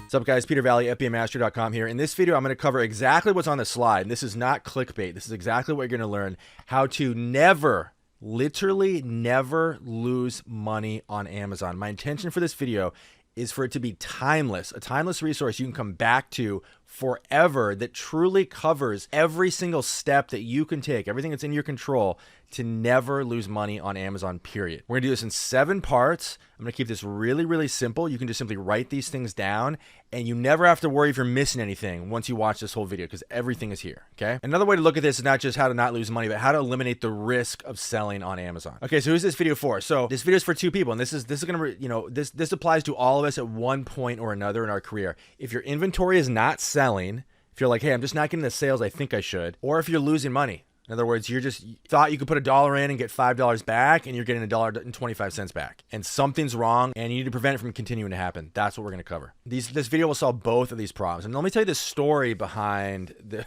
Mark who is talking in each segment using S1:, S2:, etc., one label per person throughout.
S1: What's up guys, Peter Valley, FBAmaster.com here. In this video, I'm going to cover exactly what's on the slide. And this is not clickbait. This is exactly what you're going to learn. How to never, literally never lose money on Amazon. My intention for this video is for it to be timeless, a timeless resource you can come back to forever that truly covers every single step that you can take, everything that's in your control to never lose money on Amazon, period. We're gonna do this in 7 parts. I'm gonna keep this really, really simple. You can just simply write these things down and you never have to worry if you're missing anything once you watch this whole video because everything is here, okay? Another way to look at this is not just how to not lose money, but how to eliminate the risk of selling on Amazon. Okay, so who's this video for? So this video is for 2 people, and this is gonna, this applies to all of us at one point or another in our career. If your inventory is not selling, if you're like, hey, I'm just not getting the sales I think I should, or if you're losing money. In other words, you thought you could put $1 in and get $5 back, and you're getting $1.25 back. And something's wrong, and you need to prevent it from continuing to happen. That's what we're going to cover. This video will solve both of these problems. And let me tell you the story behind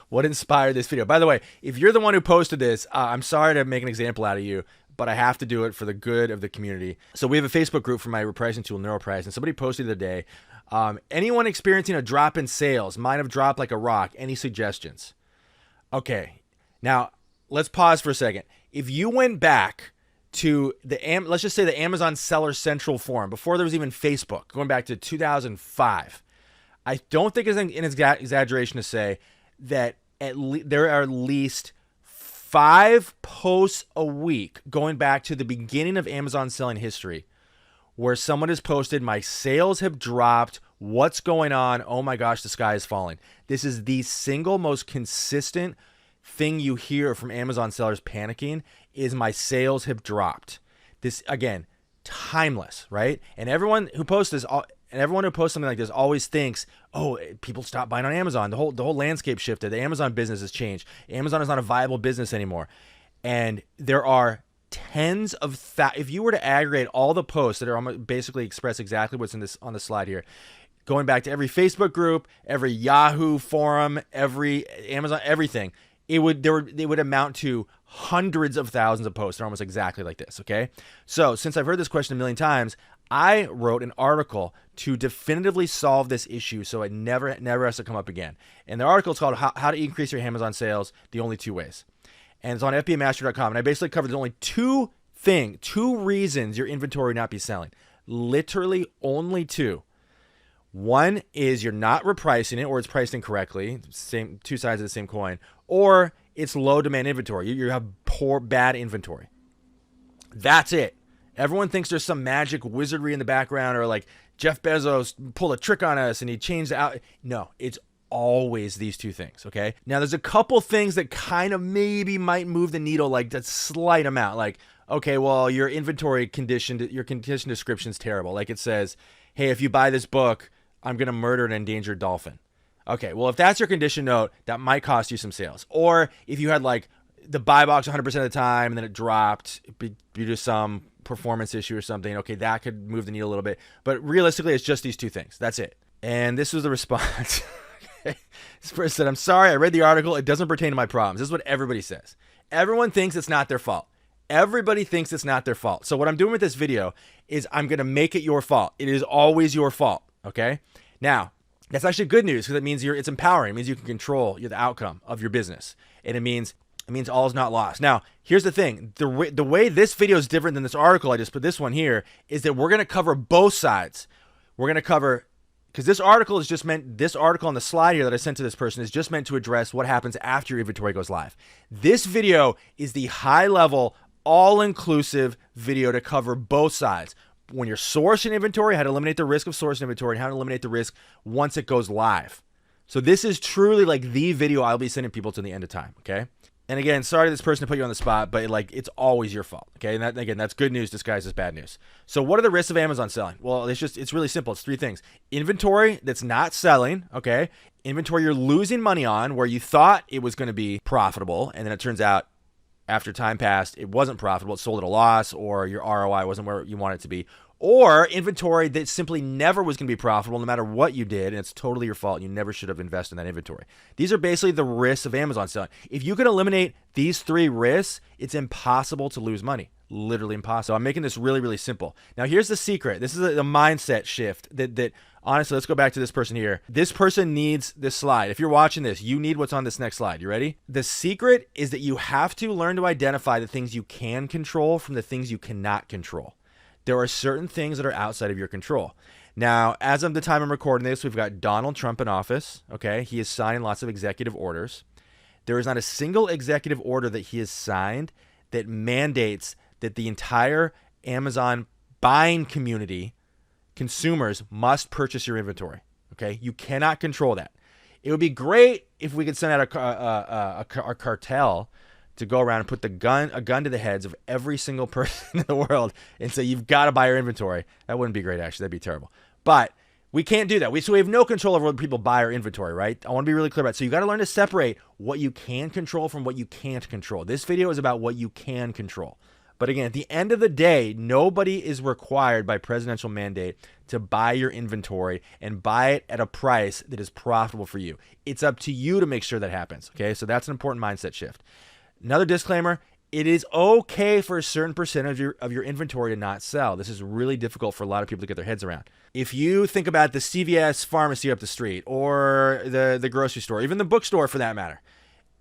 S1: what inspired this video. By the way, if you're the one who posted this, I'm sorry to make an example out of you, but I have to do it for the good of the community. So we have a Facebook group for my repricing tool, NeuroPrice, and somebody posted the other day, anyone experiencing a drop in sales might have dropped like a rock. Any suggestions? Okay. Now, let's pause for a second. If you went back to let's just say the Amazon Seller Central forum, before there was even Facebook, going back to 2005, I don't think it's an exaggeration to say that there are at least 5 posts a week going back to the beginning of Amazon selling history where someone has posted, my sales have dropped, what's going on, oh my gosh, the sky is falling. This is the single most consistent thing you hear from Amazon sellers panicking is my sales have dropped. This, again, timeless, right? And everyone who posts this, and everyone who posts something like this always thinks, oh, people stop buying on Amazon. The whole landscape shifted. The Amazon business has changed. Amazon is not a viable business anymore. And there are tens of if you were to aggregate all the posts that are basically express exactly what's on the slide here, going back to every Facebook group, every Yahoo forum, every Amazon, everything, it would amount to hundreds of thousands of posts. They're almost exactly like this, okay? So since I've heard this question a million times, I wrote an article to definitively solve this issue so it never has to come up again. And the article is called How to Increase Your Amazon Sales, the Only 2 Ways. And it's on FBAmaster.com. And I basically covered there's only 2 reasons your inventory would not be selling. Literally only 2. One is you're not repricing it, or it's priced incorrectly, same 2 sides of the same coin, or it's low demand inventory. You have bad inventory. That's it. Everyone thinks there's some magic wizardry in the background, or like Jeff Bezos pulled a trick on us and he changed the out. No, it's always these 2 things, okay? Now, there's a couple things that kind of maybe might move the needle, like that slight amount. Like, okay, well, your inventory condition description is terrible. Like it says, hey, if you buy this book, I'm going to murder an endangered dolphin. Okay, well, if that's your condition note, that might cost you some sales. Or if you had like the buy box 100% of the time and then it dropped due to some performance issue or something, okay, that could move the needle a little bit. But realistically, it's just these 2 things. That's it. And this was the response. Okay. This person said, I'm sorry, I read the article. It doesn't pertain to my problems. This is what everybody says. Everyone thinks it's not their fault. Everybody thinks it's not their fault. So what I'm doing with this video is I'm going to make it your fault. It is always your fault. Okay. Now, that's actually good news because it means it's empowering. It means you can control the outcome of your business, and it means all is not lost. Now, here's the thing: the way this video is different than this article I just put this one here is that we're going to cover both sides. We're going to cover because this article on the slide here that I sent to this person is just meant to address what happens after your inventory goes live. This video is the high-level, all-inclusive video to cover both sides. When you're sourcing inventory, how to eliminate the risk of sourcing inventory, and how to eliminate the risk once it goes live. So this is truly like the video I'll be sending people to the end of time, okay? And again, sorry to this person to put you on the spot, but like it's always your fault, okay? And again, that's good news disguised as bad news. So what are the risks of Amazon selling? Well, it's really simple. It's 3 things. Inventory that's not selling, okay? Inventory you're losing money on where you thought it was going to be profitable, and then it turns out after time passed, it wasn't profitable, it sold at a loss, or your ROI wasn't where you want it to be. or inventory that simply never was going to be profitable no matter what you did, and it's totally your fault. You never should have invested in that inventory. These are basically the risks of Amazon selling. If you can eliminate these 3 risks, it's impossible to lose money. Literally impossible. I'm making this really, really simple. Now, here's the secret. This is a mindset shift that honestly, let's go back to this person here. This person needs this slide. If you're watching this, you need what's on this next slide. You ready? The secret is that you have to learn to identify the things you can control from the things you cannot control. There are certain things that are outside of your control. Now, as of the time I'm recording this, we've got Donald Trump in office. Okay, he is signing lots of executive orders. There is not a single executive order that he has signed that mandates that the entire Amazon buying community, consumers, must purchase your inventory. Okay, you cannot control that. It would be great if we could send out a cartel to go around and put a gun to the heads of every single person in the world and say, you've got to buy your inventory. That wouldn't be great, actually. That'd be terrible. But we can't do that. So we have no control over whether people buy our inventory, right? I want to be really clear about it. So you got to learn to separate what you can control from what you can't control. This video is about what you can control. But again, at the end of the day, nobody is required by presidential mandate to buy your inventory and buy it at a price that is profitable for you. It's up to you to make sure that happens. Okay, so that's an important mindset shift. Another disclaimer, it is okay for a certain percentage of your inventory to not sell. This is really difficult for a lot of people to get their heads around. If you think about the CVS pharmacy up the street or the grocery store, even the bookstore for that matter,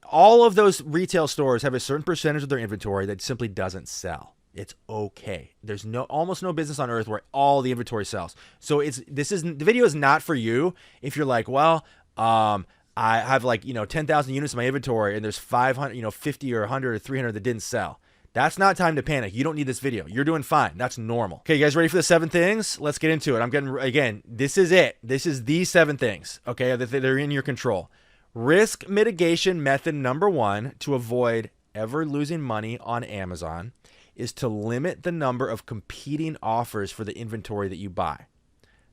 S1: all of those retail stores have a certain percentage of their inventory that simply doesn't sell. It's okay. There's almost no business on earth where all the inventory sells. So the video is not for you if you're like, well, I have 10,000 units in my inventory and there's 500, 50 or 100 or 300 that didn't sell. That's not time to panic. You don't need this video. You're doing fine. That's normal. Okay, you guys ready for the 7 things? Let's get into it. Again, this is it. This is the 7 things, okay, that are in your control. Risk mitigation method number 1 to avoid ever losing money on Amazon is to limit the number of competing offers for the inventory that you buy.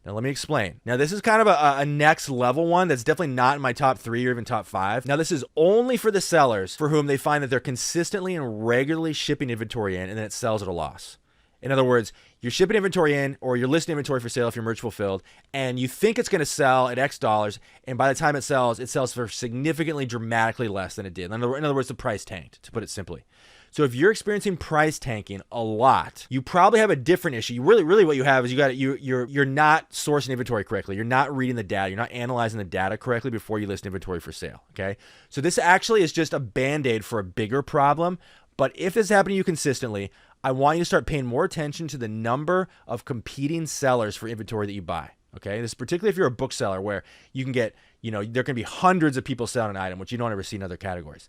S1: Now, let me explain. Now, this is kind of a next level one that's definitely not in my top 3 or even top 5. Now, this is only for the sellers for whom they find that they're consistently and regularly shipping inventory in and then it sells at a loss. In other words, you're shipping inventory in or you're listing inventory for sale if you're merch fulfilled and you think it's going to sell at X dollars, and by the time it sells for significantly, dramatically less than it did. In other words, the price tanked, to put it simply. So if you're experiencing price tanking a lot, you probably have a different issue. You really what you have is you're not sourcing inventory correctly. You're not reading the data. You're not analyzing the data correctly before you list inventory for sale, okay? So this actually is just a Band-Aid for a bigger problem. But if this is happening to you consistently, I want you to start paying more attention to the number of competing sellers for inventory that you buy. Okay, this is particularly if you're a bookseller where you can get, there can be hundreds of people selling an item, which you don't ever see in other categories.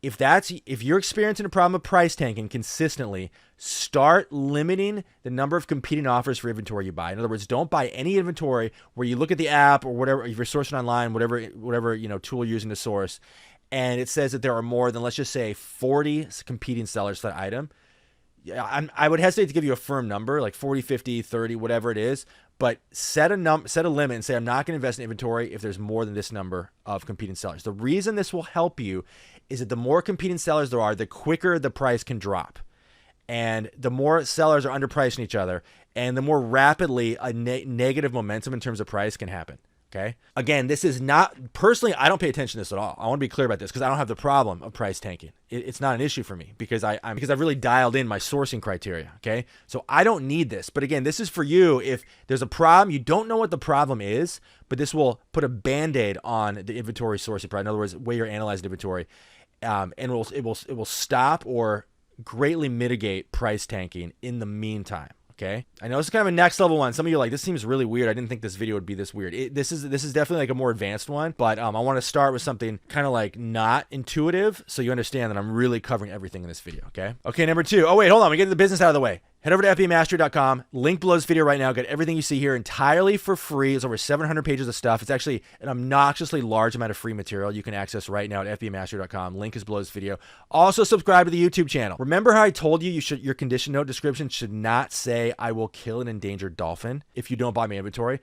S1: If you're experiencing a problem of price tanking consistently, start limiting the number of competing offers for inventory you buy. In other words, don't buy any inventory where you look at the app or whatever, if you're sourcing online, whatever tool you're using to source, and it says that there are more than, let's just say, 40 competing sellers for that item. I would hesitate to give you a firm number, like 40, 50, 30, whatever it is, but set a limit and say, I'm not going to invest in inventory if there's more than this number of competing sellers. The reason this will help you is that the more competing sellers there are, the quicker the price can drop. And the more sellers are underpricing each other, and the more rapidly a negative momentum in terms of price can happen. Okay. Again, this is not, personally, I don't pay attention to this at all. I want to be clear about this because I don't have the problem of price tanking. It's not an issue for me because I've really dialed in my sourcing criteria. Okay. So I don't need this. But again, this is for you if there's a problem, you don't know what the problem is, but this will put a Band-Aid on the inventory sourcing problem. In other words, the way you're analyzing inventory, and it will stop or greatly mitigate price tanking in the meantime. Okay. I know this is kind of a next level one. Some of you are like, this seems really weird. I didn't think this video would be this weird. This is definitely like a more advanced one, but I want to start with something kind of like not intuitive so you understand that I'm really covering everything in this video. Okay. Okay. Number 2. Oh, wait, hold on. We get the business out of the way. Head over to fbamastery.com. Link below this video right now. Get everything you see here entirely for free. It's over 700 pages of stuff. It's actually an obnoxiously large amount of free material you can access right now at fbamastery.com. Link is below this video. Also, subscribe to the YouTube channel. Remember how I told you your condition note description should not say, I will kill an endangered dolphin if you don't buy my inventory?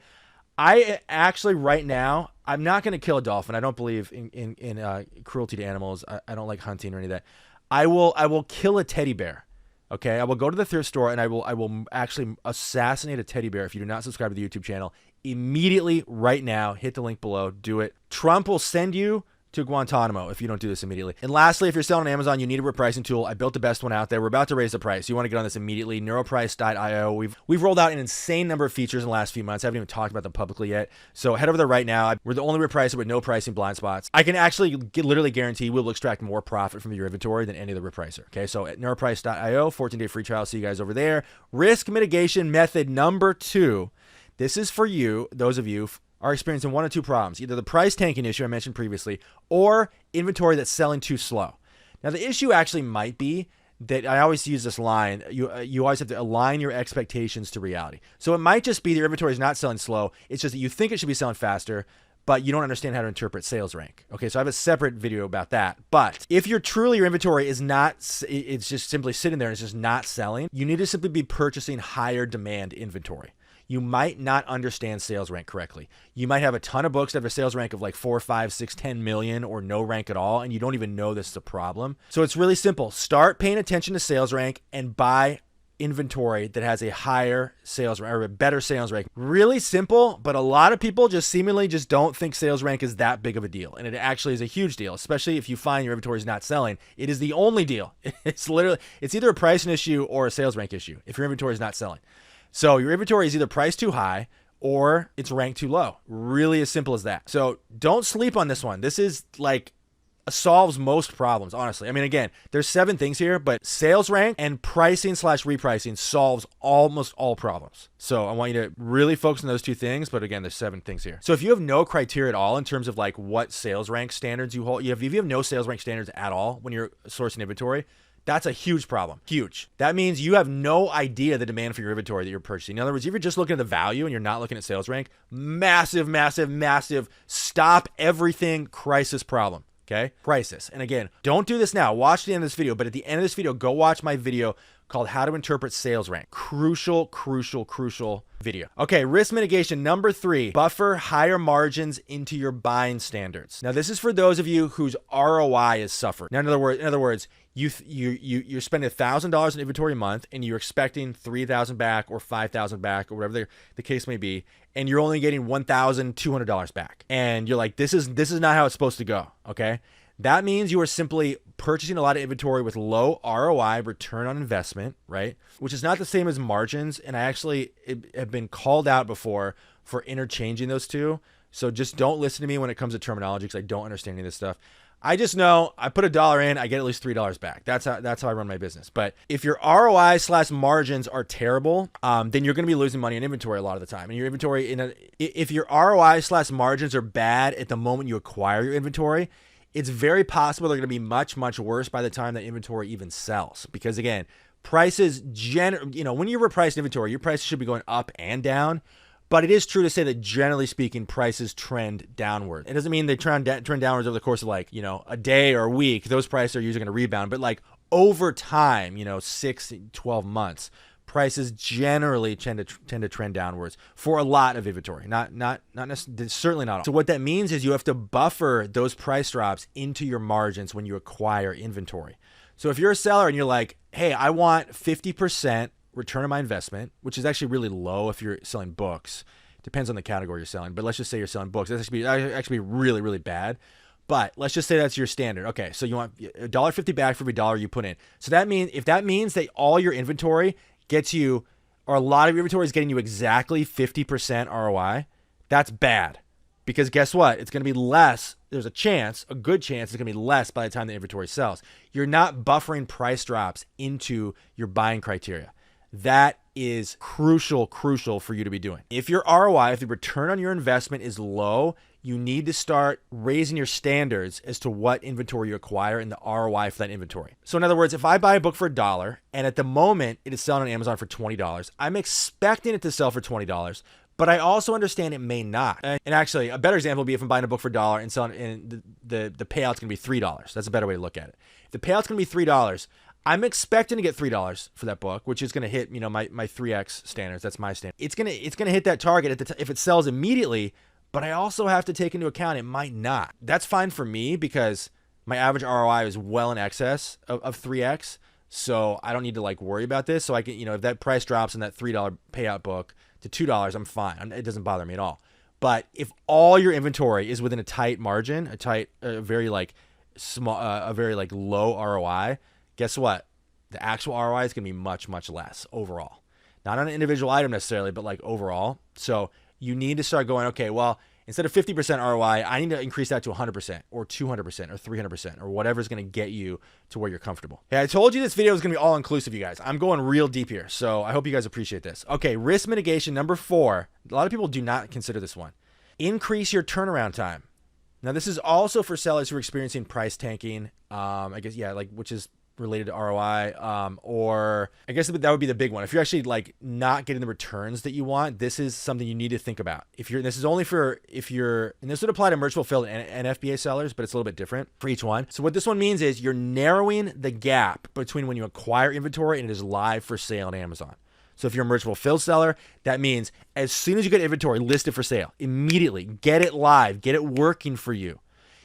S1: I actually, right now, I'm not going to kill a dolphin. I don't believe in cruelty to animals. I don't like hunting or any of that. I will kill a teddy bear. Okay, I will go to the thrift store and I will actually assassinate a teddy bear if you do not subscribe to the YouTube channel immediately right now. Hit the link below. Do it. Trump will send you to Guantanamo if you don't do this immediately. And lastly, if you're selling on Amazon, you need a repricing tool. I built the best one out there. We're about to raise the price. You want to get on this immediately. Neuroprice.io. We've rolled out an insane number of features in the last few months. I haven't even talked about them publicly yet. So head over there right now. We're the only repricer with no pricing blind spots. I can actually literally guarantee we'll extract more profit from your inventory than any other repricer. Okay, so at neuroprice.io, 14-day free trial. See you guys over there. Risk mitigation method number 2. This is for you, those of you are experiencing one of two problems, either the price tanking issue I mentioned previously or inventory that's selling too slow. Now, the issue actually might be that I always use this line, you always have to align your expectations to reality. So it might just be that your inventory is not selling slow. It's just that you think it should be selling faster, but you don't understand how to interpret sales rank. Okay, so I have a separate video about that. But if your inventory is not, it's just simply sitting there and it's just not selling, you need to simply be purchasing higher demand inventory. You might not understand sales rank correctly. You might have a ton of books that have a sales rank of like 4, 5, 6, 10 million or no rank at all, and you don't even know this is a problem. So it's really simple. Start paying attention to sales rank and buy inventory that has a higher sales rank or a better sales rank. Really simple, but a lot of people just seemingly just don't think sales rank is that big of a deal. And it actually is a huge deal, especially if you find your inventory is not selling. It is the only deal. It's either a pricing issue or a sales rank issue if your inventory is not selling. So your inventory is either priced too high or it's ranked too low. Really as simple as that. So don't sleep on this one. This is like solves most problems, honestly. I mean, again, there's 7 things here, but sales rank and pricing/repricing solves almost all problems. So I want you to really focus on those 2 things. But again, there's 7 things here. So if you have no criteria at all in terms of like what sales rank standards you hold, if you have no sales rank standards at all when you're sourcing inventory, that's a huge problem. Huge. That means you have no idea the demand for your inventory that you're purchasing. In other words, if you're just looking at the value and you're not looking at sales rank, massive, massive, massive, stop everything crisis problem. Okay? Crisis. And again, don't do this now. Watch the end of this video, but at the end of this video, go watch my video called How to Interpret Sales Rank. Crucial, crucial, crucial video. Okay, risk mitigation number 3, buffer higher margins into your buying standards. Now, this is for those of you whose ROI is suffering. Now, in other words, you're spending $1,000 in inventory a month and you're expecting $3,000 back or $5,000 back or whatever the case may be, and you're only getting $1,200 back. And you're like, this is not how it's supposed to go. Okay. That means you are simply purchasing a lot of inventory with low ROI, return on investment, right? Which is not the same as margins. And I actually have been called out before for interchanging those two. So just don't listen to me when it comes to terminology because I don't understand any of this stuff. I just know I put $1 in, I get at least $3 back. That's how I run my business. But if your ROI/margins are terrible, then you're going to be losing money in inventory a lot of the time. And your inventory, if your ROI/margins are bad at the moment you acquire your inventory, it's very possible they're going to be much, much worse by the time that inventory even sells. Because again, prices, when you reprice inventory, your prices should be going up and down. But it is true to say that generally speaking, prices trend downward. It doesn't mean they trend downwards over the course of a day or a week. Those prices are usually going to rebound. But like over time, 6, 12 months, prices generally tend to trend downwards for a lot of inventory. Not necessarily, certainly not all. So what that means is you have to buffer those price drops into your margins when you acquire inventory. So if you're a seller and you're like, hey, I want 50% return on my investment, which is actually really low if you're selling books. Depends on the category you're selling, but let's just say you're selling books. That's actually really, really bad. But let's just say that's your standard. Okay, so you want $1.50 back for every dollar you put in. So that means that all your inventory gets you, or a lot of your inventory is getting you exactly 50% ROI, that's bad. Because guess what? It's going to be less. There's a good chance it's going to be less by the time the inventory sells. You're not buffering price drops into your buying criteria. That is crucial for you to be doing. If your ROI, if the return on your investment is low, you need to start raising your standards as to what inventory you acquire and the ROI for that inventory. So in other words, if I buy a book for $1 and at the moment it is selling on Amazon for $20, I'm expecting it to sell for $20, but I also understand it may not. And actually, a better example would be if I'm buying a book for $1 and selling, and the payout's going to be $3. That's a better way to look at it. If the payout's going to be $3, I'm expecting to get $3 for that book, which is going to hit, my 3x standards. That's my standard. It's going to hit that target if it sells immediately, but I also have to take into account it might not. That's fine for me because my average ROI is well in excess of 3x. So I don't need to like worry about this. So I can, if that price drops in that $3 payout book to $2, I'm fine. It doesn't bother me at all. But if all your inventory is within a tight margin, a very like small, a very like low ROI, guess what? The actual ROI is going to be much, much less overall. Not on an individual item necessarily, but like overall. So you need to start going, okay, well, instead of 50% ROI, I need to increase that to 100% or 200% or 300% or whatever is going to get you to where you're comfortable. Hey, I told you this video is going to be all inclusive, you guys. I'm going real deep here. So I hope you guys appreciate this. Okay, risk mitigation number 4. A lot of people do not consider this one. Increase your turnaround time. Now, this is also for sellers who are experiencing price tanking. I guess, yeah, like which is related to ROI, or I guess that would be the big one. If you're actually like not getting the returns that you want, this is something you need to think about. This is only for and this would apply to merch fulfilled and FBA sellers, but it's a little bit different for each one. So what this one means is you're narrowing the gap between when you acquire inventory and it is live for sale on Amazon. So if you're a merch fulfilled seller, that means as soon as you get inventory, list it for sale immediately. Get it live, get it working for you.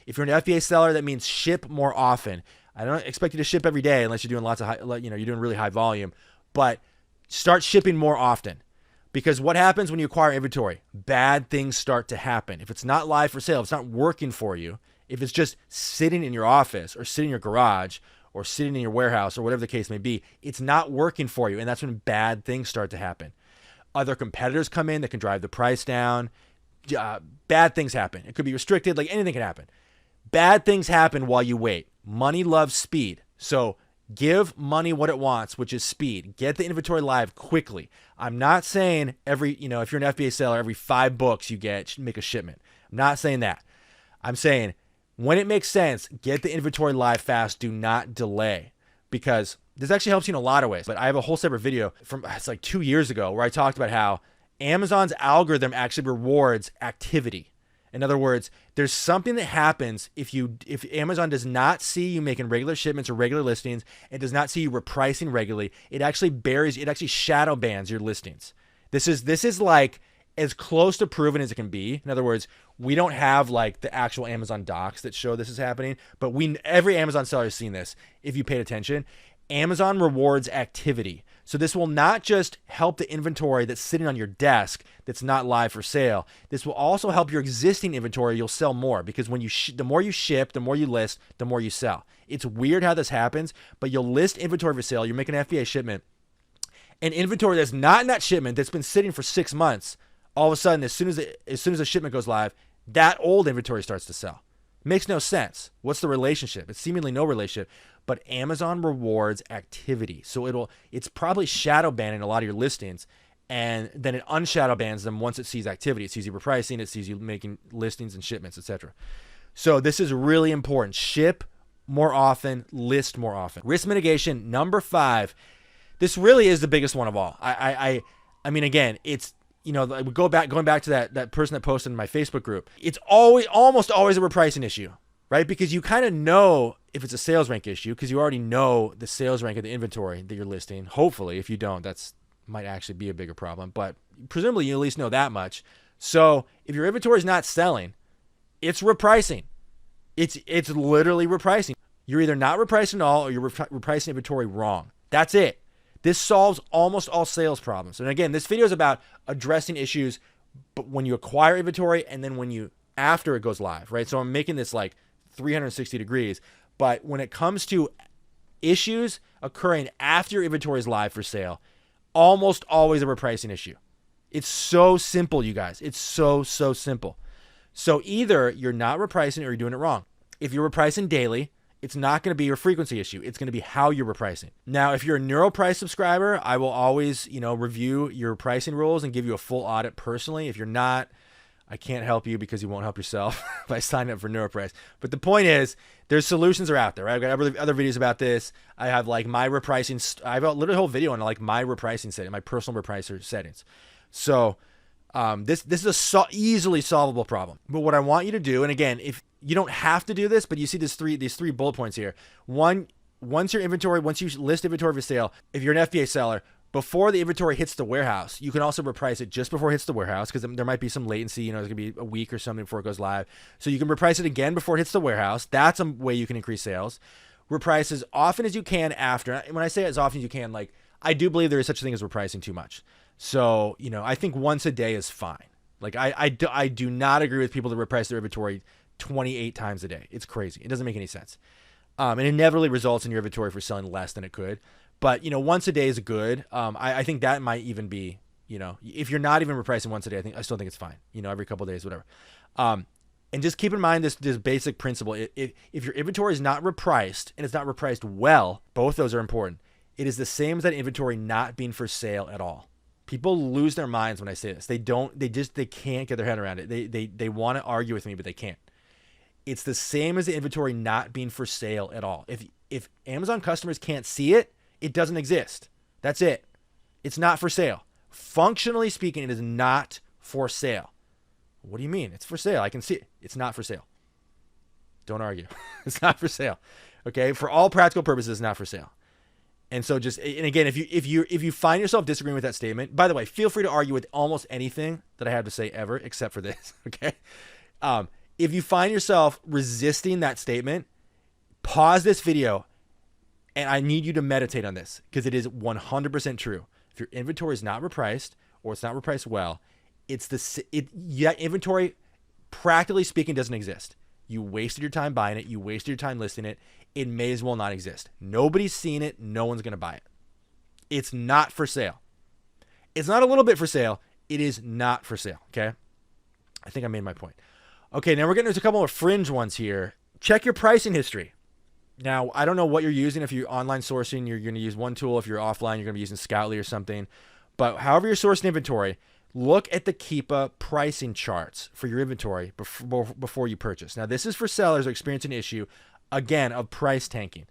S1: If you're an FBA seller, that means ship more often. I don't expect you to ship every day unless you're doing lots of you're doing really high volume, but start shipping more often, because what happens when you acquire inventory? Bad things start to happen. If it's not live for sale, if it's not working for you, if it's just sitting in your office or sitting in your garage or sitting in your warehouse or whatever the case may be, it's not working for you. And that's when bad things start to happen. Other competitors come in that can drive the price down. Bad things happen. It could be restricted, like anything can happen. Bad things happen while you wait. Money loves speed. So give money what it wants, which is speed. Get the inventory live quickly. I'm not saying if you're an FBA seller, every 5 books you get, make a shipment. I'm not saying that. I'm saying when it makes sense, get the inventory live fast. Do not delay, because this actually helps you in a lot of ways. But I have a whole separate video it's like 2 years ago where I talked about how Amazon's algorithm actually rewards activity. In other words, there's something that happens if Amazon does not see you making regular shipments or regular listings, and does not see you repricing regularly. It actually shadow bans your listings. This is like as close to proven as it can be. In other words, we don't have like the actual Amazon docs that show this is happening, but every Amazon seller has seen this if you paid attention. Amazon rewards activity. So this will not just help the inventory that's sitting on your desk that's not live for sale. This will also help your existing inventory. You'll sell more, because when the more you ship, the more you list, the more you sell. It's weird how this happens, but you'll list inventory for sale. You're making an FBA shipment, and inventory that's not in that shipment, that's been sitting for 6 months, all of a sudden, as soon as the shipment goes live, that old inventory starts to sell. Makes no sense. What's the relationship? It's seemingly no relationship, but Amazon rewards activity. So it's probably shadow banning a lot of your listings, and then it unshadow bans them once it sees activity. It sees you repricing, it sees you making listings and shipments, etc. So this is really important. Ship more often, list more often. Risk mitigation number 5. This really is the biggest one of all. I mean, again, it's, going back to that person that posted in my Facebook group. It's almost always a repricing issue, right? Because you kind of know if it's a sales rank issue, because you already know the sales rank of the inventory that you're listing. Hopefully, if you don't, that's might actually be a bigger problem, but presumably you at least know that much. So if your inventory is not selling, it's repricing. It's literally repricing. You're either not repricing at all, or you're repricing inventory wrong. That's it. This solves almost all sales problems. And again, this video is about addressing issues, but when you acquire inventory and then after it goes live, right? So I'm making this like 360 degrees, but when it comes to issues occurring after your inventory is live for sale, almost always a repricing issue. It's so simple, you guys. It's so simple. So either you're not repricing or you're doing it wrong. If you're repricing daily, it's not going to be your frequency issue. It's going to be how you're repricing. Now, if you're a NeuroPrice subscriber, I will always, review your pricing rules and give you a full audit personally. If you're not, I can't help you because you won't help yourself by signing up for NeuroPrice. But the point is, there's solutions are out there, right? I've got other videos about this. I have like my repricing. I have a literal whole video on like my repricing setting, my personal repricer settings. So this is a easily solvable problem. But what I want you to do, and again, if you don't have to do this, but you see these three bullet points here. One, once you list inventory for sale, if you're an FBA seller, before the inventory hits the warehouse, you can also reprice it just before it hits the warehouse, because there might be some latency. There's going to be a week or something before it goes live. So you can reprice it again before it hits the warehouse. That's a way you can increase sales. reprice as often as you can after. And when I say as often as you can, like, I do believe there is such a thing as repricing too much. So, you know, I think once a day is fine. Like, I do not agree with people that reprice their inventory 28 times a day. It's crazy. It doesn't make any sense. And inevitably results in your inventory for selling less than it could. But, you know, once a day is good. I think that might even be, you know, if you're not even repricing once a day, I still think it's fine. You know, every couple of days, whatever. And just keep in mind this basic principle. If your inventory is not repriced and it's not repriced well, both those are important. It is the same as that inventory not being for sale at all. People lose their minds when I say this. They can't get their head around it. They want to argue with me, but they can't. It's the same as the inventory not being for sale at all. If Amazon customers can't see it, it doesn't exist. That's it. It's not for sale. Functionally speaking, it is not for sale. What do you mean? It's for sale. I can see it. It's not for sale. Don't argue. It's not for sale. Okay? For all practical purposes, it's not for sale. And so and again, if you find yourself disagreeing with that statement, by the way, feel free to argue with almost anything that I have to say ever, except for this. Okay? If you find yourself resisting that statement, pause this video, and I need you to meditate on this because it is 100% true. If your inventory is not repriced or it's not repriced well, inventory, practically speaking, doesn't exist. You wasted your time buying it. You wasted your time listing it. It may as well not exist. Nobody's seen it. No one's going to buy it. It's not for sale. It's not a little bit for sale. It is not for sale. Okay. I think I made my point. Okay. Now we're getting into a couple of fringe ones here. Check your pricing history. Now, I don't know what you're using. If you're online sourcing, you're going to use one tool. If you're offline, you're going to be using Scoutly or something. But however you're sourcing inventory, look at the Keepa pricing charts for your inventory before you purchase. Now, this is for sellers who experience an issue, again, of price tanking.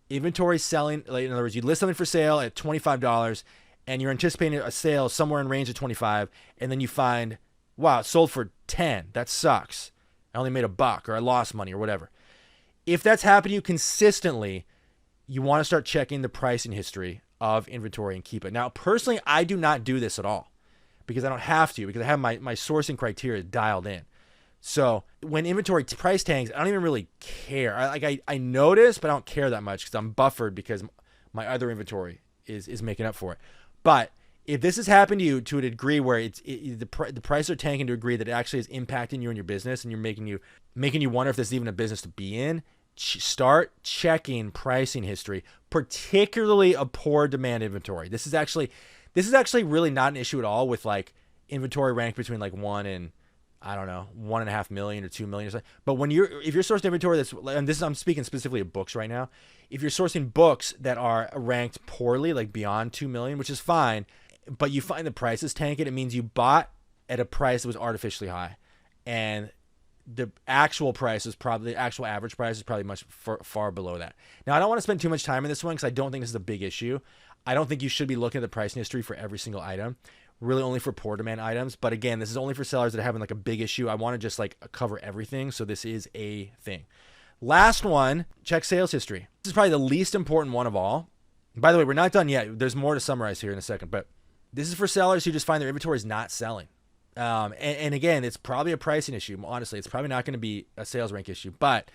S1: Inventory selling, in other words, you list something for sale at $25 and you're anticipating a sale somewhere in range of 25, and then you find, wow, it sold for 10. That sucks. I only made $1 or I lost money or whatever. If that's happening to you consistently, you want to start checking the pricing history of inventory and Keepa. Now, personally, I do not do this at all because I don't have to, because I have my sourcing criteria dialed in. So when inventory price tanks, I don't even really care. I notice, but I don't care that much because I'm buffered because my other inventory is making up for it. But if this has happened to you to a degree where the prices are tanking to a degree that it actually is impacting you and your business, and you're making you wonder if this is even a business to be in, start checking pricing history, particularly a poor demand inventory. This is actually really not an issue at all with like inventory ranked between like 1 and, I don't know, 1.5 million or 2 million or something. But if you're sourcing inventory I'm speaking specifically of books right now. If you're sourcing books that are ranked poorly, like beyond 2 million, which is fine, but you find the prices tanking, it means you bought at a price that was artificially high, and the actual average price is probably much far below that. Now, I don't want to spend too much time on this one because I don't think this is a big issue. I don't think you should be looking at the pricing history for every single item, really only for poor demand items. But again, this is only for sellers that are having like a big issue. I want to just like cover everything. So this is a thing. Last one, check sales history. This is probably the least important one of all. By the way, we're not done yet. There's more to summarize here in a second, but this is for sellers who just find their inventory is not selling. And again, it's probably a pricing issue. Honestly, it's probably not going to be a sales rank issue. But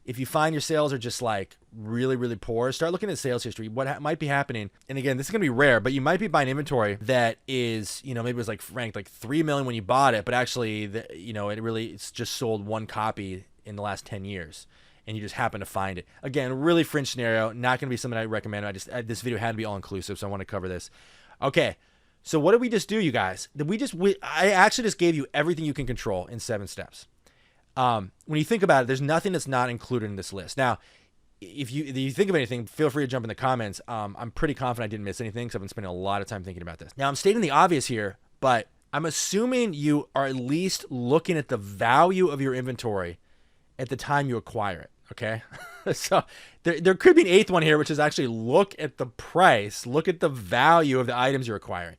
S1: if you find your sales are just like really, really poor, start looking at sales history. What might be happening, and again, this is going to be rare, but you might be buying inventory that is, maybe it was like ranked like 3 million when you bought it, but actually, it's just sold one copy in the last 10 years. And you just happen to find it. Again, really fringe scenario. Not going to be something I recommend. This video had to be all inclusive, so I want to cover this. Okay. So what did we just do, you guys? I actually just gave you everything you can control in 7 steps. When you think about it, there's nothing that's not included in this list. Now, if you think of anything, feel free to jump in the comments. I'm pretty confident I didn't miss anything because I've been spending a lot of time thinking about this. Now, I'm stating the obvious here, but I'm assuming you are at least looking at the value of your inventory at the time you acquire it. Okay. So there could be an 8th one here, which is actually look at the price, look at the value of the items you're acquiring.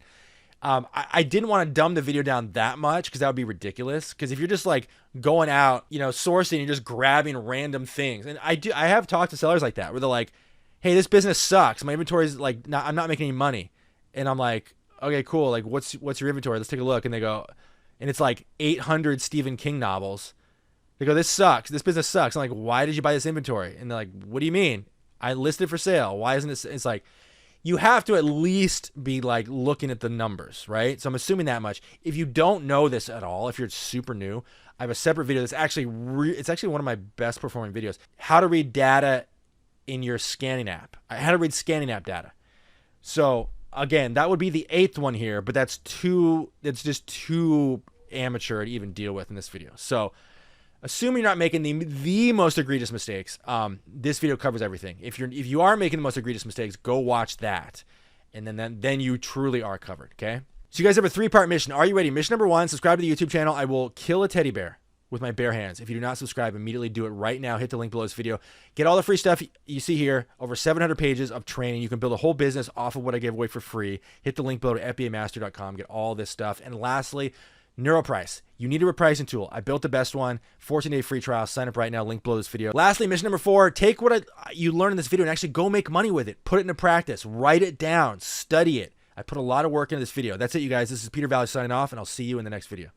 S1: I didn't want to dumb the video down that much because that would be ridiculous. Because if you're just like going out, sourcing and just grabbing random things, and I have talked to sellers like that where they're like, "Hey, this business sucks. My inventory is like, I'm not making any money," and I'm like, "Okay, cool. Like, what's your inventory? Let's take a look." And they go, and it's like 800 Stephen King novels. They go, "This sucks. This business sucks." I'm like, "Why did you buy this inventory?" And they're like, "What do you mean?" I listed for sale. Why isn't it? It's like, you have to at least be like looking at the numbers, right? So I'm assuming that much. If you don't know this at all, if you're super new, I have a separate video that's actually it's actually one of my best performing videos. How to read data in your scanning app. How to read scanning app data. So again, that would be the 8th one here, but it's just too amateur to even deal with in this video. So assuming you're not making the most egregious mistakes, this video covers everything. If you are making the most egregious mistakes, go watch that, and then you truly are covered. Okay. So you guys have a 3-part mission. Are you ready? Mission number 1: subscribe to the YouTube channel. I will kill a teddy bear with my bare hands. If you do not subscribe, immediately do it right now. Hit the link below this video. Get all the free stuff you see here. Over 700 pages of training. You can build a whole business off of what I gave away for free. Hit the link below to fbamaster.com. Get all this stuff. And lastly, NeuroPrice. You need a repricing tool. I built the best one. 14-day free trial. Sign up right now. Link below this video. Lastly, mission number 4. Take what you learned in this video and actually go make money with it. Put it into practice. Write it down. Study it. I put a lot of work into this video. That's it, you guys. This is Peter Valley signing off, and I'll see you in the next video.